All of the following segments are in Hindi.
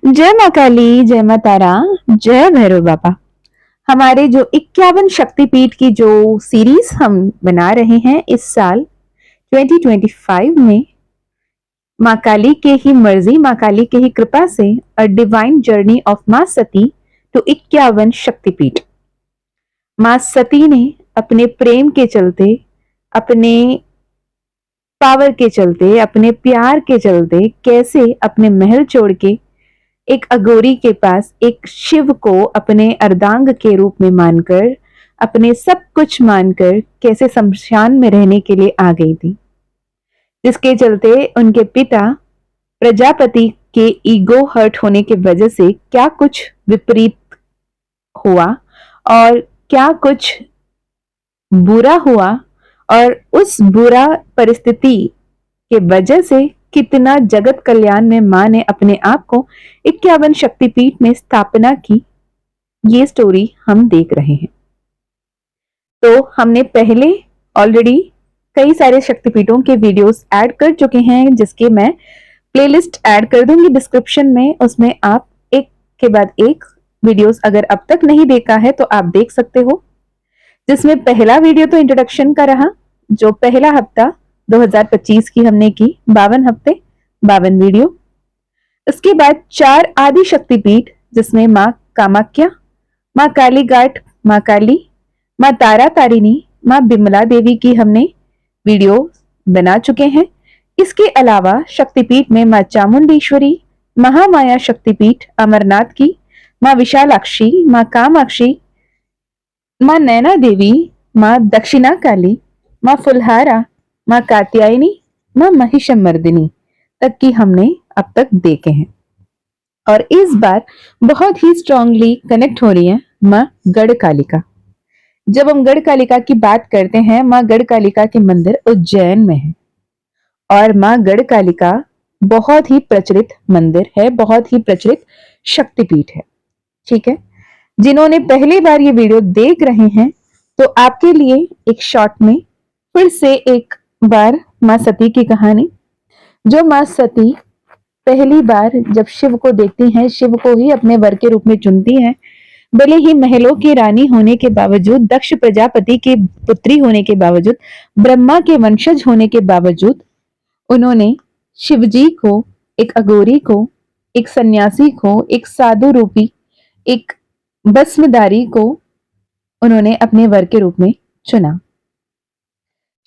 जय माँ काली, जय माँ तारा, जय भैरव बाबा। हमारे जो 51 शक्तिपीठ की जो सीरीज हम बना रहे हैं इस साल 2025 में, माँ काली के ही मर्जी, माँ काली के ही कृपा से अ डिवाइन जर्नी ऑफ माँ सती टू 51 शक्तिपीठ। माँ सती ने अपने प्रेम के चलते, अपने पावर के चलते, अपने प्यार के चलते कैसे अपने महल छोड़ के एक अघोरी के पास एक शिव को अपने अर्धांग के रूप में मानकर, अपने सब कुछ मानकर कैसे शमशान में रहने के लिए आ गई थी, जिसके चलते उनके पिता प्रजापति के ईगो हर्ट होने की वजह से क्या कुछ विपरीत हुआ और क्या कुछ बुरा हुआ, और उस बुरा परिस्थिति के वजह से कितना जगत कल्याण में मां ने अपने आप को 51 शक्तिपीठ में स्थापना की, ये स्टोरी हम देख रहे हैं। तो हमने पहले ऑलरेडी कई सारे शक्तिपीठों के वीडियोस ऐड कर चुके हैं, जिसके मैं प्लेलिस्ट ऐड कर दूंगी डिस्क्रिप्शन में। उसमें आप एक के बाद एक वीडियोस अगर अब तक नहीं देखा है तो आप देख सकते हो, जिसमें पहला वीडियो तो इंट्रोडक्शन का रहा, जो पहला हफ्ता 2025 की हमने की 52 हफ्ते 52 वीडियो। उसके बाद 4 आदि शक्तिपीठ, जिसमें माँ कामाख्या, माँ काली घाट, माँ काली, माँ तारा तारिणी, माँ बिमला देवी की हमने वीडियो बना चुके हैं। इसके अलावा शक्तिपीठ में माँ चामुंडेश्वरी, महामाया शक्तिपीठ अमरनाथ की, माँ विशालाक्षी, माँ कामाक्षी, माँ नैना देवी, माँ दक्षिणा काली, माँ फुलहारा, माँ कात्यायनी, माँ महिषमर्दिनी तक की हमने अब तक देखे हैं। और इस बार बहुत ही स्ट्रांगली कनेक्ट हो रही है माँ गढ़कालिका। जब हम गढ़कालिका की बात करते हैं, माँ गढ़कालिका के मंदिर उज्जैन में है, और माँ गढ़कालिका बहुत ही प्रचलित मंदिर है, बहुत ही प्रचलित शक्तिपीठ है। ठीक है, जिन्होंने पहली बार ये वीडियो देख रहे हैं तो आपके लिए एक शॉर्ट में फिर से एक बार माँ सती की कहानी। जो माँ सती पहली बार जब शिव को देखती हैं, शिव को ही अपने वर के रूप में चुनती हैं, भले ही महलों की रानी होने के बावजूद, दक्ष प्रजापति की पुत्री होने के बावजूद, ब्रह्मा के वंशज होने के बावजूद, उन्होंने शिवजी को, एक अघोरी को, एक सन्यासी को, एक साधु रूपी, एक भस्मधारी को उन्होंने अपने वर के रूप में चुना।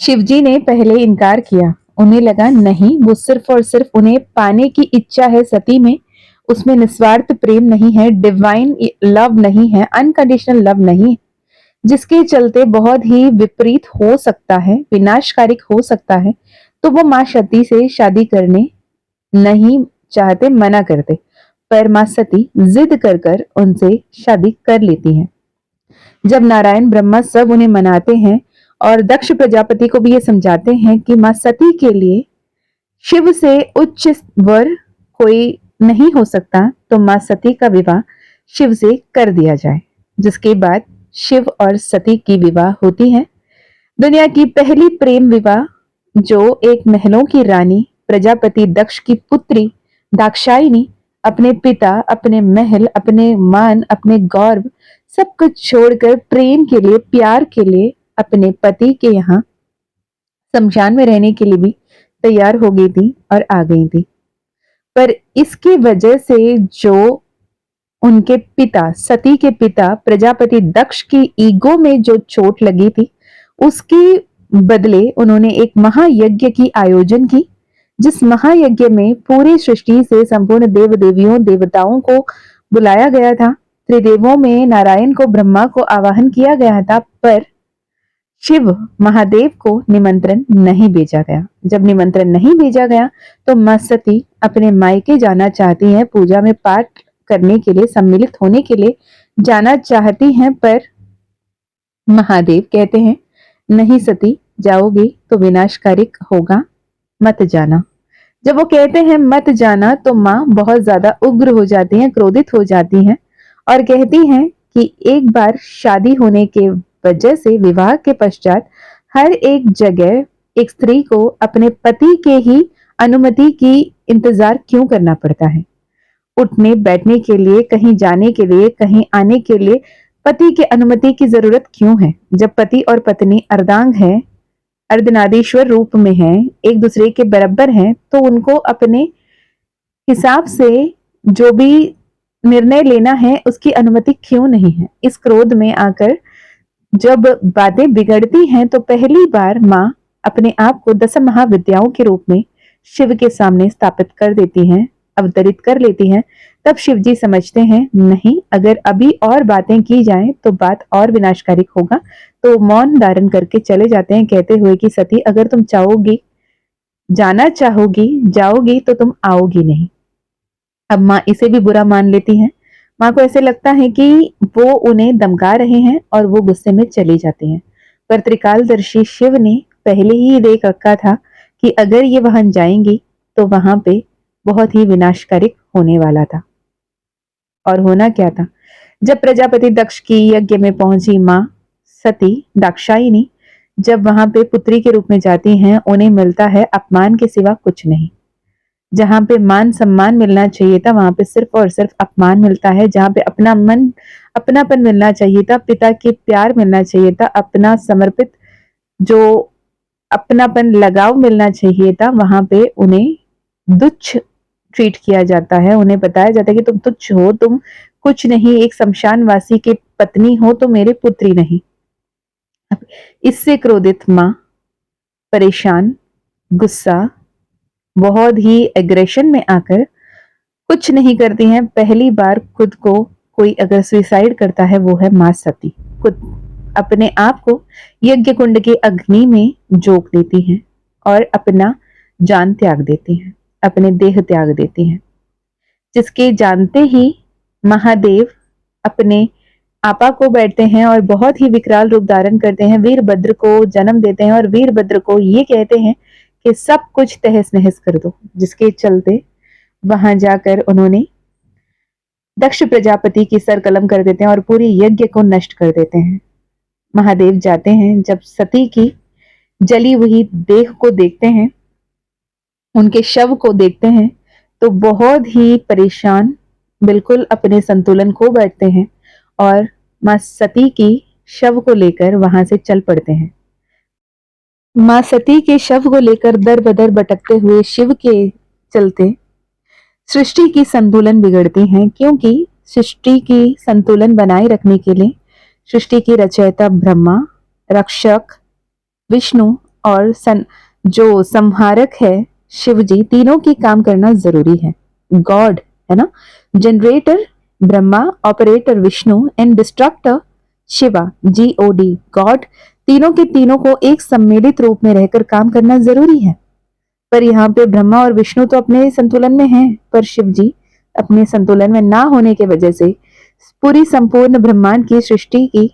शिवजी ने पहले इनकार किया, उन्हें लगा नहीं, वो सिर्फ और सिर्फ उन्हें पाने की इच्छा है सती में, उसमें निस्वार्थ प्रेम नहीं है, डिवाइन लव नहीं है, अनकंडीशनल लव नहीं, जिसके चलते बहुत ही विपरीत हो सकता है, विनाशकारिक हो सकता है। तो वो माँ सती से शादी करने नहीं चाहते, मना करते, पर माँ सती जिद कर कर उनसे शादी कर लेती हैं। जब नारायण ब्रह्मा सब उन्हें मनाते हैं और दक्ष प्रजापति को भी ये समझाते हैं कि माँ सती के लिए शिव से उच्च वर कोई नहीं हो सकता, तो माँ सती का विवाह शिव से कर दिया जाए, जिसके बाद शिव और सती की विवाह होती है। दुनिया की पहली प्रेम विवाह, जो एक महलों की रानी प्रजापति दक्ष की पुत्री दाक्षायणी अपने पिता, अपने महल, अपने मान, अपने गौरव सब कुछ छोड़कर प्रेम के लिए, प्यार के लिए अपने पति के यहाँ शमशान में रहने के लिए भी तैयार हो गई थी और आ गई थी। पर इसकी वजह से जो उनके पिता, सती के पिता प्रजापति दक्ष की ईगो में जो चोट लगी थी, उसके बदले उन्होंने एक महायज्ञ की आयोजन की, जिस महायज्ञ में पूरी सृष्टि से संपूर्ण देव देवियों देवताओं को बुलाया गया था। त्रिदेवों में नारायण को, ब्रह्मा को आवाहन किया गया था, पर शिव महादेव को निमंत्रण नहीं भेजा गया। जब निमंत्रण नहीं भेजा गया तो मां सती अपने मायके जाना चाहती हैं, पूजा में पाठ करने के लिए, सम्मिलित होने के लिए जाना चाहती हैं, पर महादेव कहते हैं नहीं सती, जाओगे तो विनाशकारिक होगा, मत जाना। जब वो कहते हैं मत जाना तो माँ बहुत ज्यादा उग्र हो जाती हैं, क्रोधित हो जाती हैं और कहती हैं कि एक बार शादी होने के वजह से, विवाह के पश्चात हर एक जगह एक स्त्री को अपने पति के ही अनुमति की इंतजार क्यों करना पड़ता है। उठने बैठने के लिए, कहीं जाने के लिए, कहीं आने के लिए पति की अनुमति की जरूरत क्यों है? जब पति और पत्नी अर्धांग है, अर्धनारीश्वर रूप में हैं, एक दूसरे के बराबर हैं, तो उनको अपने हिसाब से जो भी निर्णय लेना है उसकी अनुमति क्यों नहीं है? इस क्रोध में आकर जब बातें बिगड़ती हैं तो पहली बार माँ अपने आप को 10 महाविद्याओं के रूप में शिव के सामने स्थापित कर देती हैं, अवतरित कर लेती हैं। तब शिव जी समझते हैं नहीं, अगर अभी और बातें की जाएं तो बात और विनाशकारी होगा, तो मौन धारण करके चले जाते हैं, कहते हुए कि सती, अगर तुम चाहोगी, जाना चाहोगी, जाओगी तो तुम आओगी नहीं। अब माँ इसे भी बुरा मान लेती हैं। माँ को ऐसे लगता है कि वो उन्हें धमका रहे हैं और वो गुस्से में चली जाती हैं। पर त्रिकालदर्शी शिव ने पहले ही देख रखा था कि अगर ये वहां जाएंगी तो वहां पे बहुत ही विनाशकारी होने वाला था। और होना क्या था? जब प्रजापति दक्ष की यज्ञ में पहुंची माँ सती दाक्षायणी जब वहां पे पुत्री के रूप में जाती हैं, उन्हें मिलता है अपमान के सिवा कुछ नहीं। जहां पे मान सम्मान मिलना चाहिए था, वहां पे सिर्फ और सिर्फ अपमान मिलता है। जहां पे अपना मन अपनापन मिलना चाहिए था, पिता के प्यार मिलना चाहिए था, अपना समर्पित जो अपनापन लगाव मिलना चाहिए था, वहां पे उन्हें तुच्छ ट्रीट किया जाता है। उन्हें बताया जाता है कि तुम तुच्छ हो, तुम कुछ नहीं, एक शमशानवासी की पत्नी हो, तो मेरे पुत्री नहीं। इससे क्रोधित माँ परेशान, गुस्सा, बहुत ही एग्रेशन में आकर कुछ नहीं करती हैं। पहली बार खुद को कोई अगर सुसाइड करता है वो है माँ सती। खुद अपने आप को यज्ञ कुंड के अग्नि में झोंक देती हैं और अपना जान त्याग देती हैं, अपने देह त्याग देती हैं, जिसके जानते ही महादेव अपने आपा को बैठते हैं और बहुत ही विकराल रूप धारण करते हैं, वीरभद्र को जन्म देते हैं और वीरभद्र को ये कहते हैं कि सब कुछ तहस नहस कर दो, जिसके चलते वहां जाकर उन्होंने दक्ष प्रजापति की सर कलम कर देते हैं और पूरी यज्ञ को नष्ट कर देते हैं। महादेव जाते हैं, जब सती की जली हुई देह को देखते हैं, उनके शव को देखते हैं, तो बहुत ही परेशान, बिल्कुल अपने संतुलन खो बैठते हैं और मां सती की शव को लेकर वहां से चल पड़ते हैं। मां सती के शव को लेकर दर बदर भटकते हुए शिव के चलते सृष्टि की संतुलन बिगड़ती है, क्योंकि सृष्टि की संतुलन बनाए रखने के लिए सृष्टि की रचयिता ब्रह्मा, रक्षक विष्णु और जो संहारक है शिव जी, तीनों की काम करना जरूरी है। गॉड है ना, generator Brahma, operator Vishnu and destructor Shiva, GOD God, तीनों के तीनों को एक सम्मिलित रूप में रहकर काम करना जरूरी है। पर यहाँ पे ब्रह्मा और विष्णु तो अपने संतुलन में हैं, पर शिव जी अपने संतुलन में ना होने की वजह से पूरी संपूर्ण ब्रह्मांड की सृष्टि की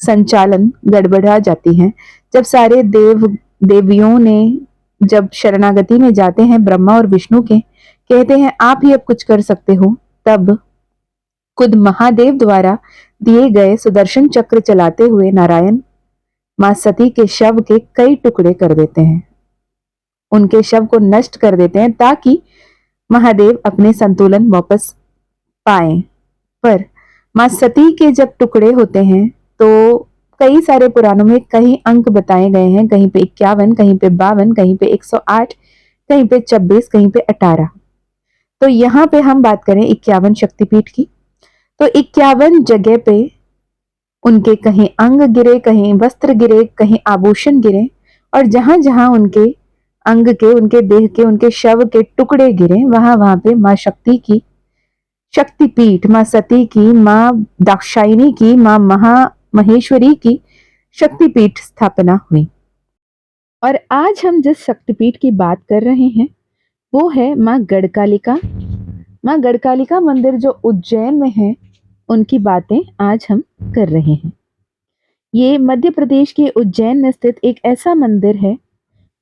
संचालन गड़बड़ा जाती है। जब सारे देवियों ने जब शरणागति में जाते हैं ब्रह्मा और विष्णु के, कहते हैं आप ही अब कुछ कर सकते हो, तब खुद महादेव द्वारा दिए गए सुदर्शन चक्र चलाते हुए नारायण मां सती के शव के कई टुकड़े कर देते हैं, उनके शव को नष्ट कर देते हैं ताकि महादेव अपने संतुलन वापस पाए। पर मां सती के जब टुकड़े होते हैं तो कई सारे पुराणों में कई अंक बताए गए हैं, कहीं पे 51, कहीं पे 52, कहीं पे 108, कहीं पे 26, कहीं पे 18। तो यहाँ पे हम बात करें 51 शक्तिपीठ की, तो 51 जगह पे उनके कहीं अंग गिरे, कहीं वस्त्र गिरे, कहीं आभूषण गिरे, और जहां जहां उनके अंग के, उनके देह के, उनके शव के टुकड़े गिरे, वहां वहां पे मां शक्ति की शक्तिपीठ, मां सती की, मां दाक्षायणी की, मां महेश्वरी की शक्तिपीठ स्थापना हुई। और आज हम जिस शक्तिपीठ की बात कर रहे हैं वो है मां गढ़कालिका। मां गढ़कालिका मंदिर जो उज्जैन में है, उनकी बातें आज हम कर रहे हैं। ये मध्य प्रदेश के उज्जैन में स्थित एक ऐसा मंदिर है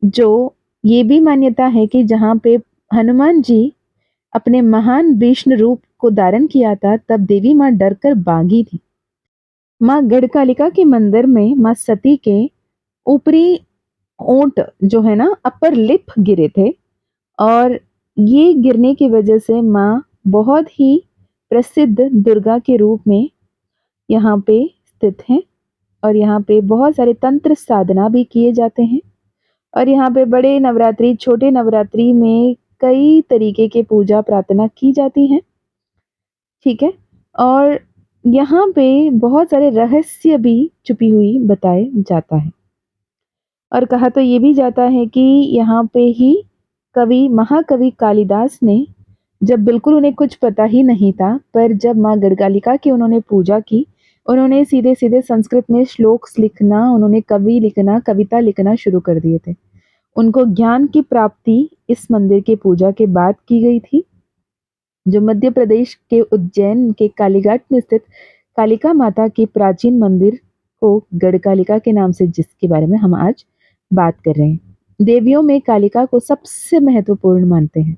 जो ये भी मान्यता है कि जहाँ पे हनुमान जी अपने महान भीष्म रूप को धारण किया था, तब देवी माँ डर कर भागी थी। माँ गढ़कालिका के मंदिर में माँ सती के ऊपरी ओंठ जो है ना, अपर लिप गिरे थे, और ये गिरने की वजह से माँ बहुत ही प्रसिद्ध दुर्गा के रूप में यहाँ पे स्थित हैं और यहाँ पे बहुत सारे तंत्र साधना भी किए जाते हैं और यहाँ पे बड़े नवरात्रि, छोटे नवरात्रि में कई तरीके के पूजा प्रार्थना की जाती हैं, ठीक है? और यहाँ पे बहुत सारे रहस्य भी छुपी हुई बताए जाता है और कहा तो ये भी जाता है कि यहाँ पे ही महाकवि कालिदास ने, जब बिल्कुल उन्हें कुछ पता ही नहीं था, पर जब माँ गढ़कालिका की उन्होंने पूजा की, उन्होंने सीधे-सीधे संस्कृत में श्लोक्स लिखना, उन्होंने कविता लिखना शुरू कर दिए थे। उनको ज्ञान की प्राप्ति इस मंदिर के पूजा के बाद की गई थी, जो मध्य प्रदेश के उज्जैन के कालीघाट में स्थित कालिका माता के प्राचीन मंदिर को गढ़कालिका के नाम से, जिसके बारे में हम आज बात कर रहे हैं। देवियों में कालिका को सबसे महत्वपूर्ण मानते हैं।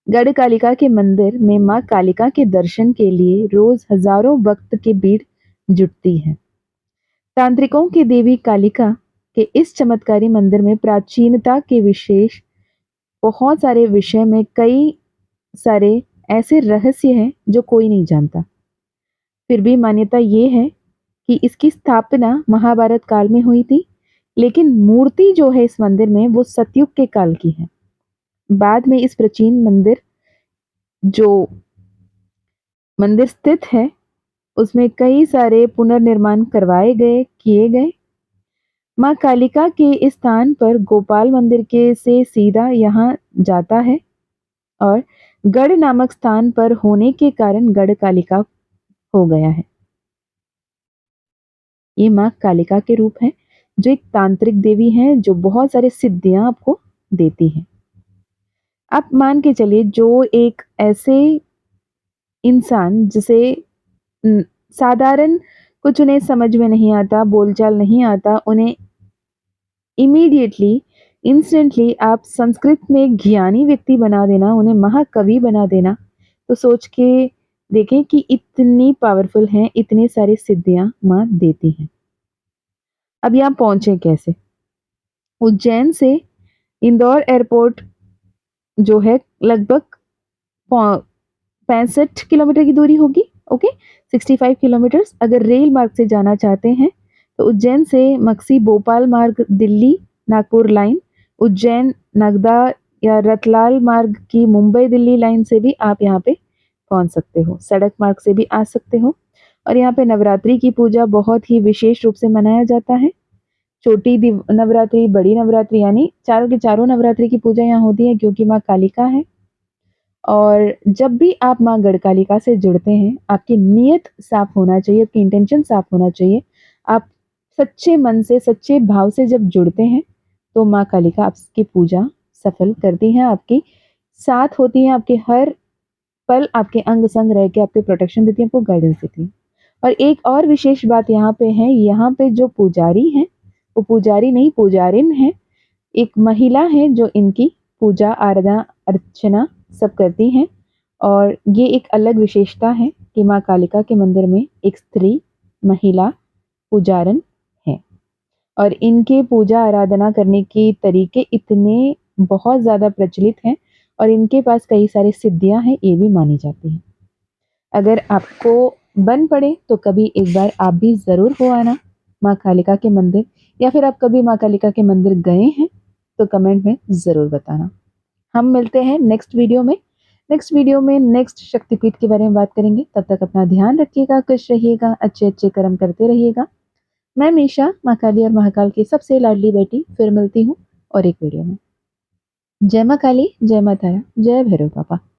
गढ़कालिका के मंदिर में मां कालिका के दर्शन के लिए रोज हजारों भक्त की भीड़ जुटती है। तांत्रिकों की देवी कालिका के इस चमत्कारी मंदिर में प्राचीनता के विशेष बहुत सारे विषय में कई सारे ऐसे रहस्य हैं जो कोई नहीं जानता। फिर भी मान्यता ये है कि इसकी स्थापना महाभारत काल में हुई थी, लेकिन मूर्ति जो है इस मंदिर में वो सतयुग के काल की है। बाद में इस प्राचीन जो मंदिर स्थित है, उसमें कई सारे पुनर्निर्माण किए गए। माँ कालिका के इस स्थान पर गोपाल मंदिर के से सीधा यहाँ जाता है और गढ़ नामक स्थान पर होने के कारण गढ़ कालिका हो गया है। ये माँ कालिका के रूप है, जो एक तांत्रिक देवी है, जो बहुत सारे सिद्धियां आपको देती है। आप मान के चलिए, जो एक ऐसे इंसान जिसे साधारण कुछ उन्हें समझ में नहीं आता, बोलचाल नहीं आता, उन्हें इमीडिएटली इंस्टेंटली आप संस्कृत में एक ज्ञानी व्यक्ति बना देना, उन्हें महाकवि बना देना, तो सोच के देखें कि इतनी पावरफुल हैं, इतने सारी सिद्धियां माँ देती हैं। अब यहाँ पहुंचे कैसे? उज्जैन से इंदौर एयरपोर्ट जो है लगभग 65 किलोमीटर की दूरी होगी, ओके, 65 किलोमीटर्स। अगर रेल मार्ग से जाना चाहते हैं तो उज्जैन से मक्सी भोपाल मार्ग, दिल्ली नागपुर लाइन, उज्जैन नगदा या रतलाल मार्ग की मुंबई दिल्ली लाइन से भी आप यहाँ पे पहुंच सकते हो। सड़क मार्ग से भी आ सकते हो। और यहाँ पे नवरात्रि की पूजा बहुत ही विशेष रूप से मनाया जाता है। छोटी नवरात्रि, बड़ी नवरात्रि, यानी चारों की चारों नवरात्रि की पूजा यहाँ होती है, क्योंकि माँ कालिका है। और जब भी आप माँ गढ़कालिका से जुड़ते हैं, आपकी नीयत साफ होना चाहिए, आपकी इंटेंशन साफ होना चाहिए। आप सच्चे मन से, सच्चे भाव से जब जुड़ते हैं, तो माँ कालिका आपकी पूजा सफल करती हैं, आपकी साथ होती हैं, आपके हर पल आपके अंग संग रह के आपके प्रोटेक्शन देती हैं, आपको गाइडेंस देती हैं। और एक और विशेष बात यहाँ पे है, यहाँ पे जो पुजारी हैं, वो पुजारी नहीं, पुजारिन है, एक महिला है जो इनकी पूजा आराधना अर्चना सब करती हैं। और ये एक अलग विशेषता है कि माँ कालिका के मंदिर में एक स्त्री महिला पुजारन है और इनके पूजा आराधना करने के तरीके इतने बहुत ज़्यादा प्रचलित हैं और इनके पास कई सारी सिद्धियां हैं, ये भी मानी जाती हैं। अगर आपको बन पड़े तो कभी एक बार आप भी ज़रूर हो आना माँ कालिका के मंदिर, या फिर आप कभी माँ कालिका के मंदिर गए हैं तो कमेंट में ज़रूर बताना। हम मिलते हैं नेक्स्ट वीडियो में। नेक्स्ट शक्तिपीठ के बारे में बात करेंगे। तब तक अपना ध्यान रखिएगा, खुश रहिएगा, अच्छे अच्छे कर्म करते रहिएगा। मैं मीशा, माँ काली और महाकाल की सबसे लाडली बेटी, फिर मिलती हूँ और एक वीडियो में। जय माँ काली, जय माँ तारा, जय भैरव बाबा।